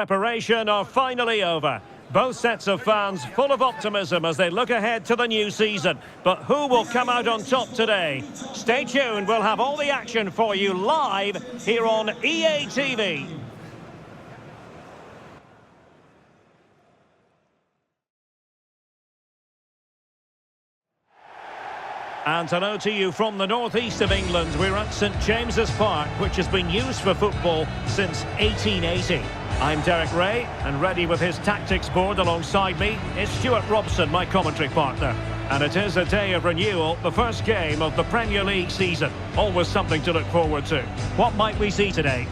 Preparation are finally over. Both sets of fans full of optimism as they look ahead to the new season. But who will come out on top today? Stay tuned, we'll have all the action for you live here on EA TV. And hello to you from the northeast of England. We're at St James's Park, which has been used for football since 1880. I'm Derek Ray, and ready with his tactics board alongside me is Stuart Robson, my commentary partner. And it is a day of renewal, the first game of the Premier League season. Always something to look forward to. What might we see today?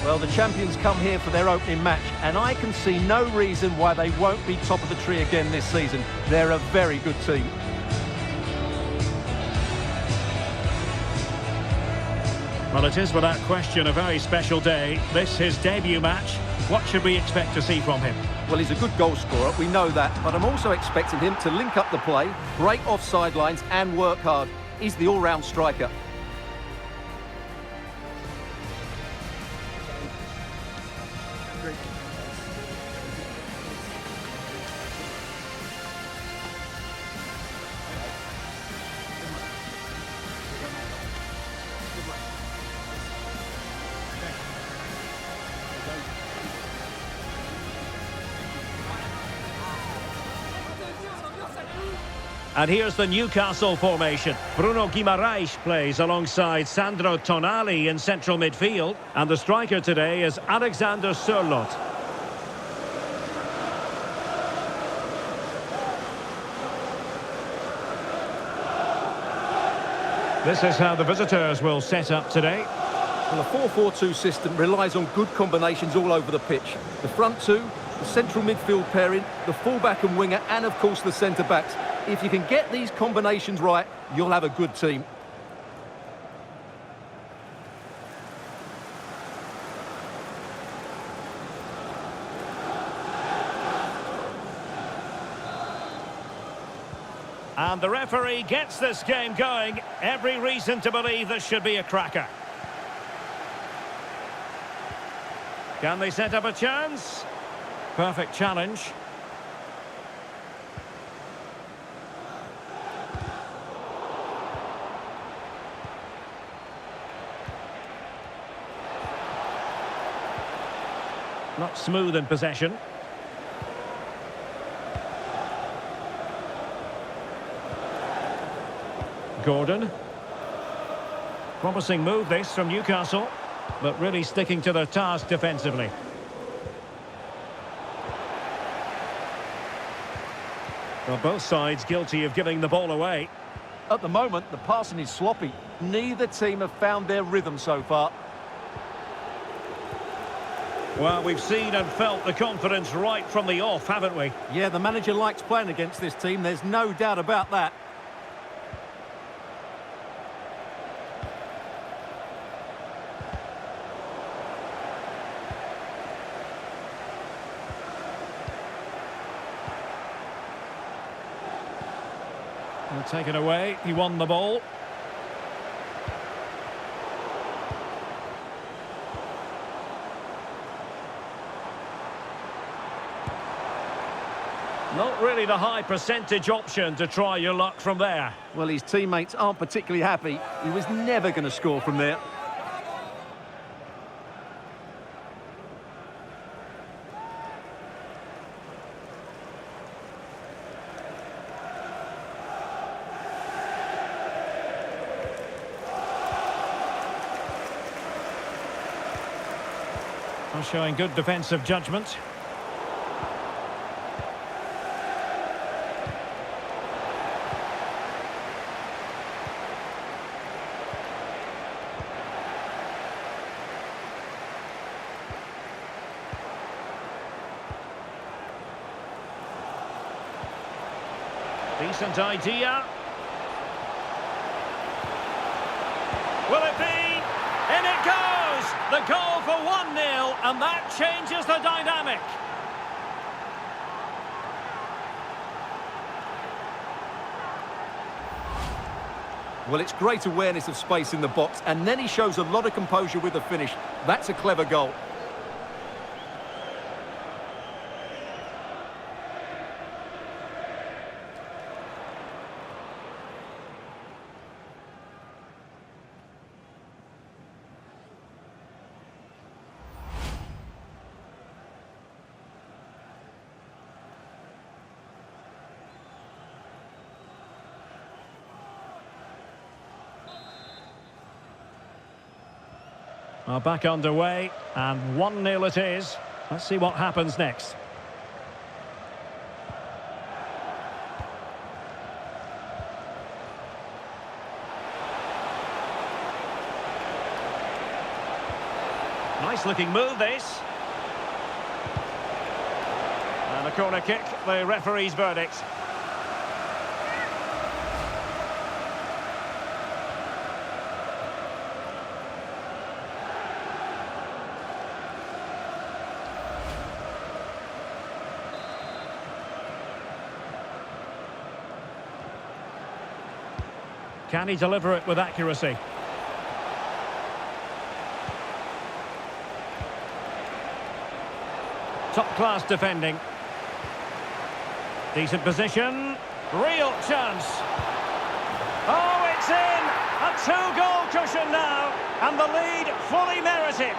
Well, the champions come here for their opening match, and I can see no reason why they won't be top of the tree again this season. They're a very good team. Well, it is without question a very special day. This his debut match. What should we expect to see from him? Well, he's a good goal scorer, we know that, but I'm also expecting him to link up the play, break off sidelines and work hard. He's the all-round striker. And here's the Newcastle formation. Bruno Guimaraes plays alongside Sandro Tonali in central midfield. And the striker today is Alexander Sørloth. This is how the visitors will set up today. Well, a 4-4-2 system relies on good combinations all over the pitch. The front two, the central midfield pairing, the fullback and winger, and of course the centre-backs. If you can get these combinations right, you'll have a good team. And the referee gets this game going. Every reason to believe this should be a cracker. Can they set up a chance? Perfect challenge. Not smooth in possession. Gordon. Promising move this from Newcastle, but really sticking to their task defensively. Well, both sides guilty of giving the ball away. At the moment, the passing is sloppy. Neither team have found their rhythm so far. Well, we've seen and felt the confidence right from the off, haven't we? Yeah, the manager likes playing against this team, there's no doubt about that. Well, taken away, he won the ball. Not really the high percentage option to try your luck from there. Well, his teammates aren't particularly happy. He was never going to score from there. Well, showing good defensive judgment. Decent idea. Will it be? In it goes! The goal for 1-0, and that changes the dynamic. Well, it's great awareness of space in the box, and then he shows a lot of composure with the finish. That's a clever goal. Are back underway, and 1-0 it is. Let's see what happens next. Nice looking move, this. And a corner kick, the referee's verdict. Can he deliver it with accuracy? Top-class defending. Decent position. Real chance. Oh, it's in! A two-goal cushion now, and the lead fully merited.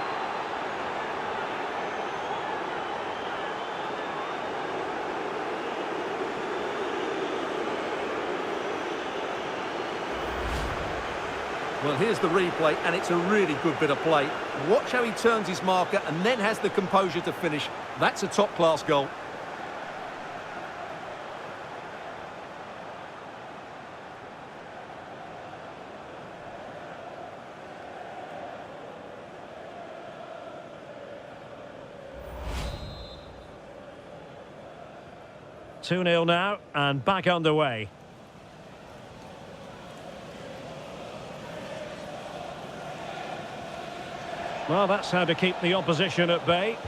Well, here's the replay, and it's a really good bit of play. Watch how he turns his marker and then has the composure to finish. That's a top-class goal. Two-nil now, and back underway. Well, that's how to keep the opposition at bay.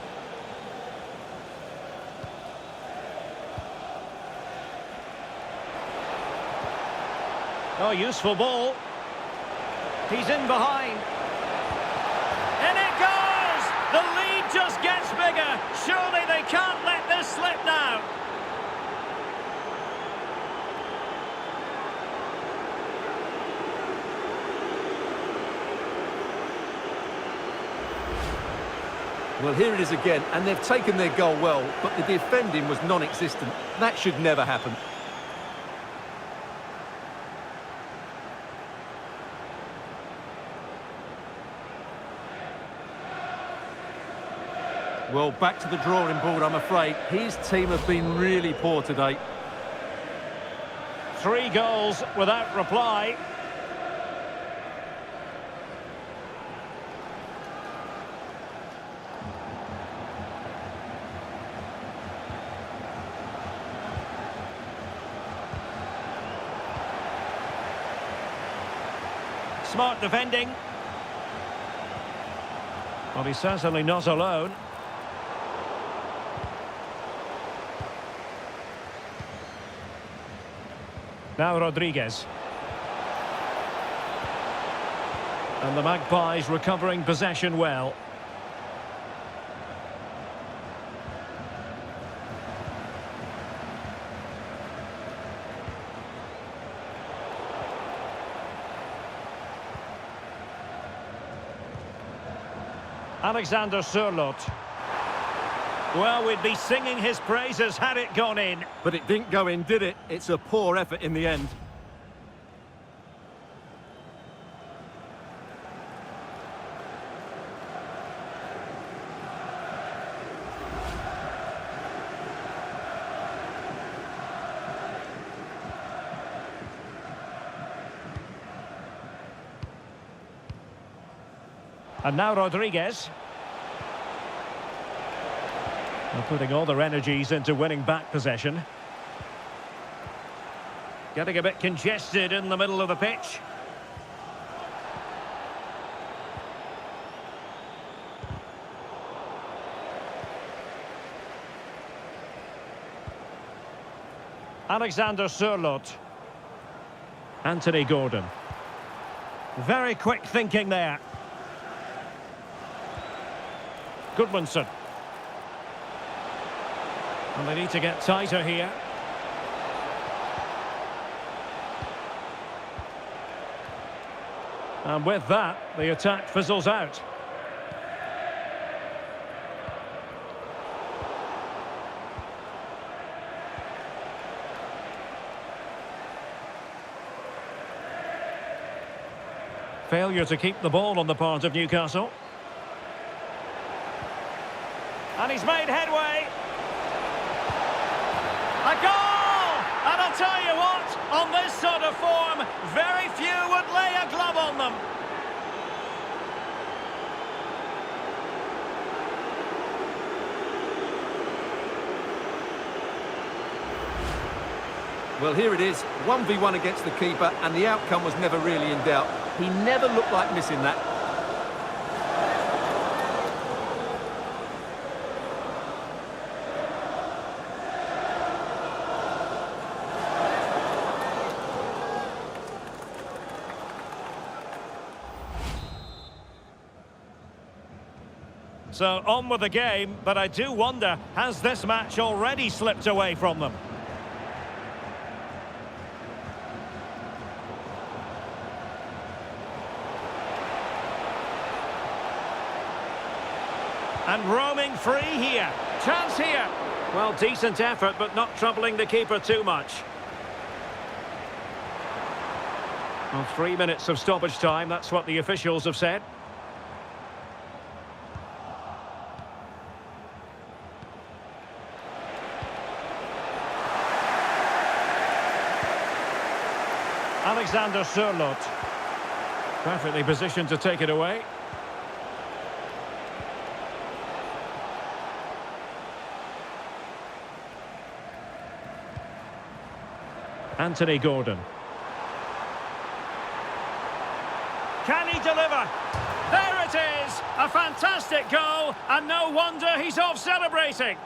Oh, useful ball. He's in behind. And it goes! The lead just gets bigger. Surely they can't let this slip now. Well, here it is again, and they've taken their goal well, but the defending was non-existent. That should never happen. Well, back to the drawing board, I'm afraid. His team have been really poor today. 3 goals without reply. Smart defending. Well, he's certainly not alone. Now Rodriguez. And the Magpies recovering possession well. Alexander Sørloth. Well, we'd be singing his praises had it gone in. But it didn't go in, did it? It's a poor effort in the end. And now Rodriguez. They're putting all their energies into winning back possession. Getting a bit congested in the middle of the pitch. Alexander Sørloth. Anthony Gordon. Very quick thinking there. Goodmanson. And they need to get tighter here. And with that, the attack fizzles out. Failure to keep the ball on the part of Newcastle. And he's made headway. A goal! And I'll tell you what, on this sort of form, very few would lay a glove on them. Well, here it is, 1v1 against the keeper, and the outcome was never really in doubt. He never looked like missing that. So on with the game, but I do wonder, has this match already slipped away from them? And roaming free here. Chance here. Well, decent effort, but not troubling the keeper too much. Well, 3 minutes of stoppage time, that's what the officials have said. Alexander Sørloth. Perfectly positioned to take it away. Anthony Gordon. Can he deliver? There it is! A fantastic goal, and no wonder he's off celebrating.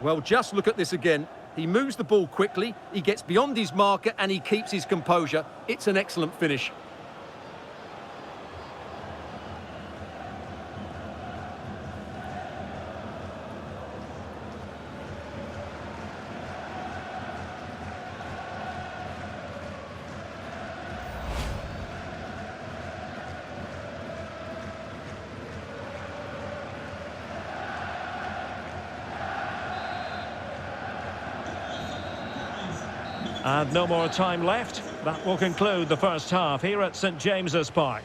Well, just look at this again. He moves the ball quickly, he gets beyond his marker, and he keeps his composure. It's an excellent finish. And no more time left. That will conclude the first half here at St James's Park.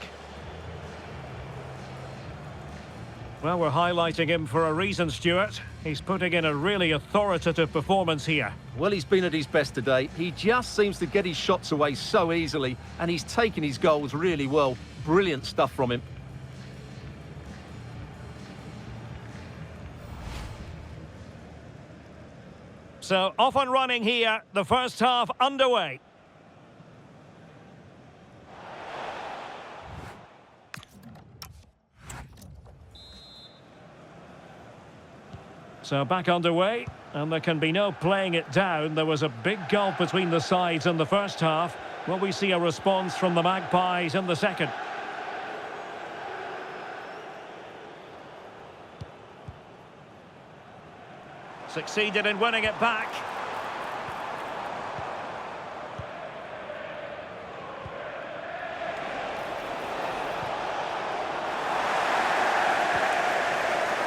Well, we're highlighting him for a reason, Stuart. He's putting in a really authoritative performance here. Well, he's been at his best today. He just seems to get his shots away so easily, and he's taken his goals really well. Brilliant stuff from him. So, off and running here, the first half underway. So, back underway, and there can be no playing it down. There was a big gulf between the sides in the first half. Will we see a response from the Magpies in the second? Succeeded in winning it back.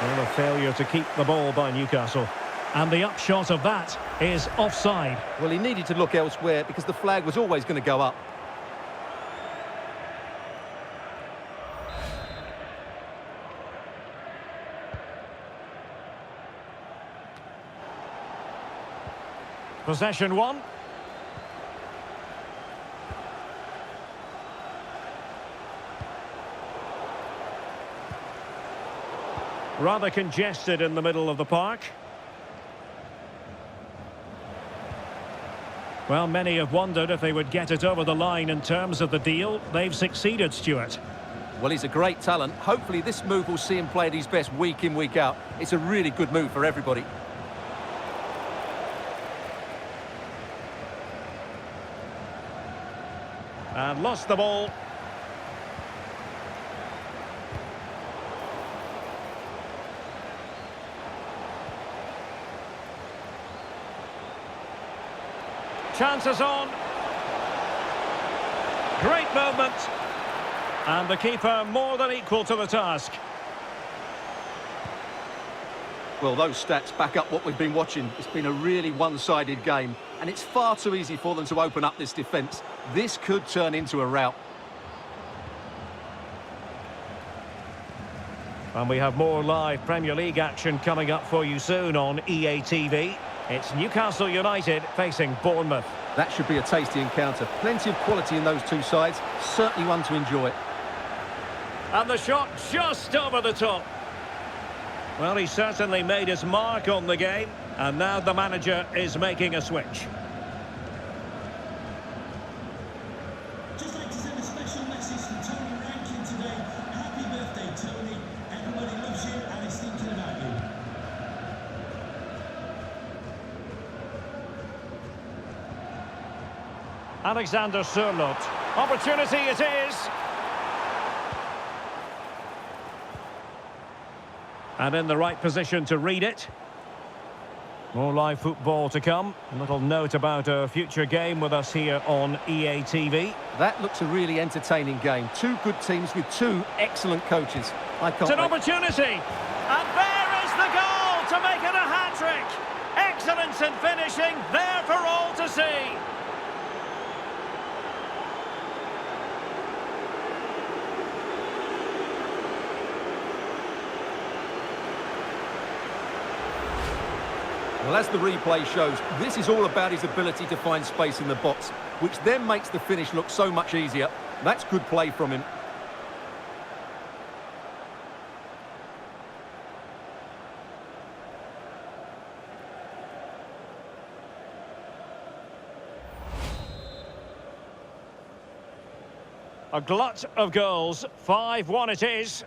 Well, a failure to keep the ball by Newcastle. And the upshot of that is offside. Well, he needed to look elsewhere because the flag was always going to go up. Possession one. Rather congested in the middle of the park. Well, many have wondered if they would get it over the line in terms of the deal. They've succeeded, Stuart. Well, he's a great talent. Hopefully this move will see him play at his best week in, week out. It's a really good move for everybody. And lost the ball. Chances on. Great movement. And the keeper more than equal to the task. Well, those stats back up what we've been watching. It's been a really one-sided game. and it's far too easy for them to open up this defence. This could turn into a rout. And we have more live Premier League action coming up for you soon on EA TV. It's Newcastle United facing Bournemouth. That should be a tasty encounter. Plenty of quality in those two sides. Certainly one to enjoy. And the shot just over the top. Well, he certainly made his mark on the game. And now the manager is making a switch. Just like to send a special message to Tony Rankin today. Happy birthday, Tony. Everybody loves you and is thinking about you. Alexander Sørloth. Opportunity it is. And in the right position to read it. More live football to come. A little note about a future game with us here on EA TV. That looks a really entertaining game. Two good teams with two excellent coaches. I can't It's an wait. opportunity. And there is the goal to make it a hat-trick. Excellence in finishing, there for all to see. Well, as the replay shows, this is all about his ability to find space in the box, which then makes the finish look so much easier. That's good play from him. A glut of goals. 5-1 it is.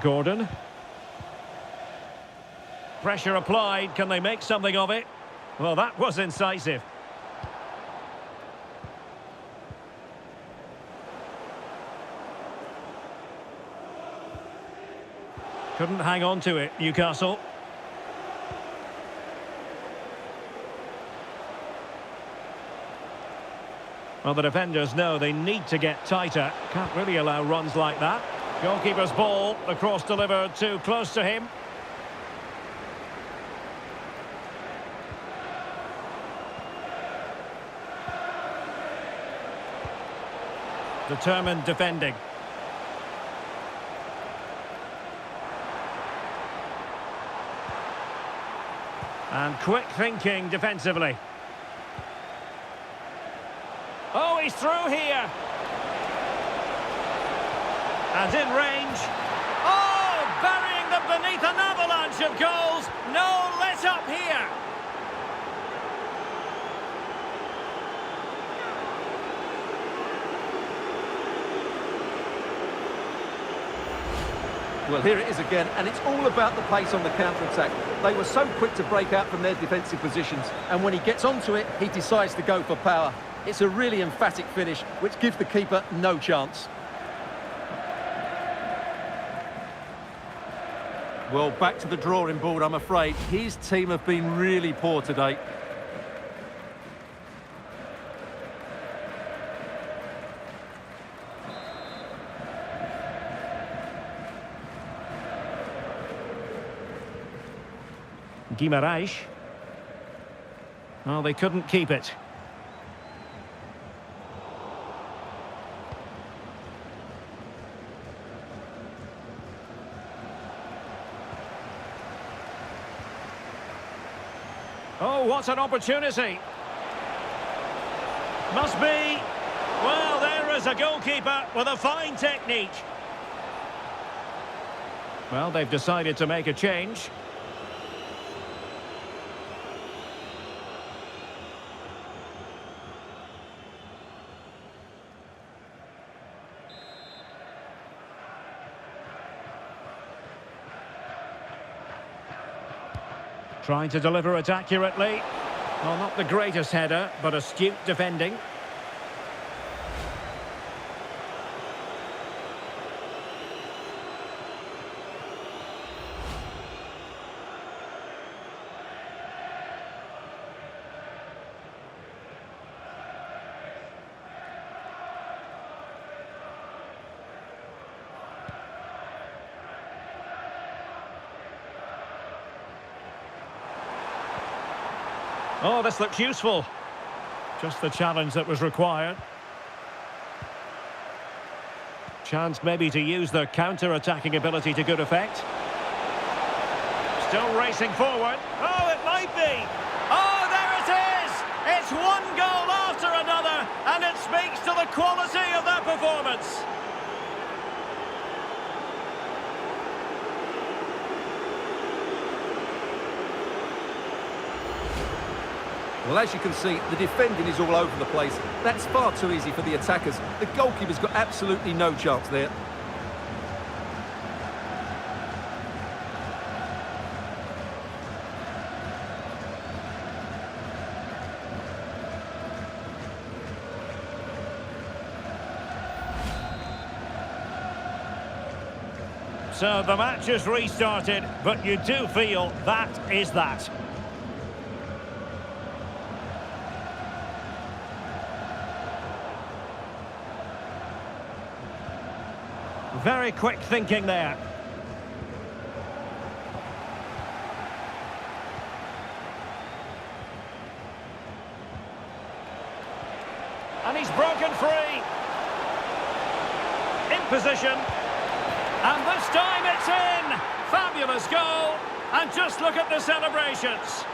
Gordon. Pressure applied. Can they make something of it? Well, that was incisive. Couldn't hang on to it, Newcastle. Well, the defenders know they need to get tighter. Can't really allow runs like that. Goalkeeper's ball, the cross delivered too close to him. Determined defending. And quick thinking defensively. Oh, he's through here. And in range. Oh, burying them beneath an avalanche of goals. No let up here. Well, here it is again, and it's all about the pace on the counter-attack. They were so quick to break out from their defensive positions, and when he gets onto it, he decides to go for power. It's a really emphatic finish, which gives the keeper no chance. Well, back to the drawing board, I'm afraid. His team have been really poor today. Guimarães. Oh, they couldn't keep it. Oh, what an opportunity. Must be. Well, there is a goalkeeper with a fine technique. Well, they've decided to make a change. Trying to deliver it accurately. Well, not the greatest header, but astute defending. Oh, this looks useful. Just the challenge that was required. Chance maybe to use their counter-attacking ability to good effect. Still racing forward. Oh, it might be. Oh, there it is! It's one goal after another, and it speaks to the quality of their performance. Well, as you can see, the defending is all over the place. That's far too easy for the attackers. The goalkeeper's got absolutely no chance there. So the match is restarted, but you do feel that is that. Very quick thinking there. And he's broken free. In position. And this time it's in! Fabulous goal! And just look at the celebrations.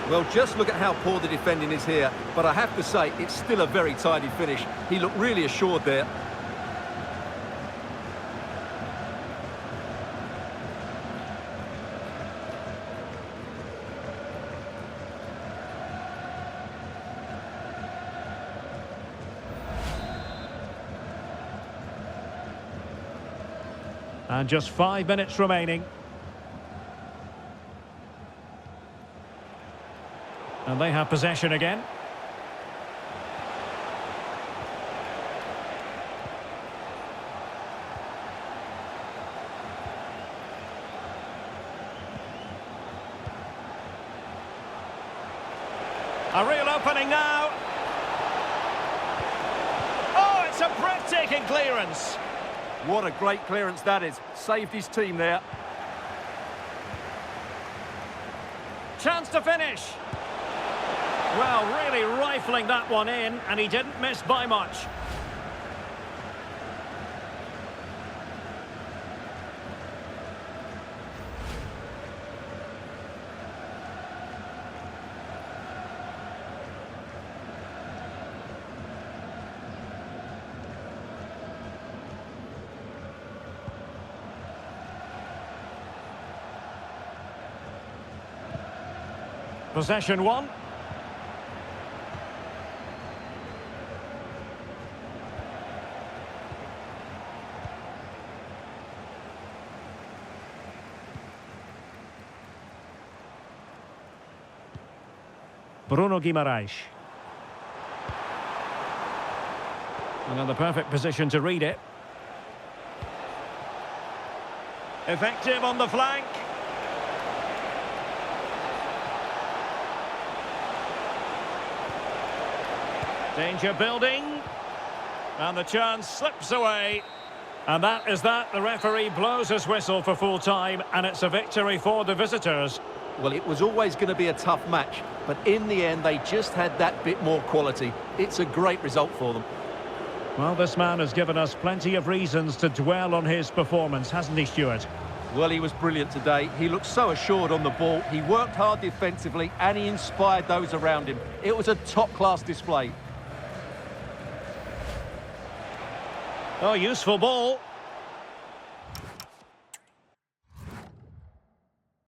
Well, just look at how poor the defending is here. But I have to say, it's still a very tidy finish. He looked really assured there. And just 5 minutes remaining. And they have possession again. A real opening now. Oh, it's a breathtaking clearance. What a great clearance that is. Saved his team there. Chance to finish. Well, really rifling that one in, and he didn't miss by much. Possession one. Bruno Guimaraes. And in the perfect position to read it. Effective on the flank. Danger building. And the chance slips away. And that is that. The referee blows his whistle for full time, and it's a victory for the visitors. Well, it was always going to be a tough match, but in the end, they just had that bit more quality. It's a great result for them. Well, this man has given us plenty of reasons to dwell on his performance, hasn't he, Stuart? Well, he was brilliant today. He looked so assured on the ball. He worked hard defensively, and he inspired those around him. It was a top-class display. Oh, useful ball.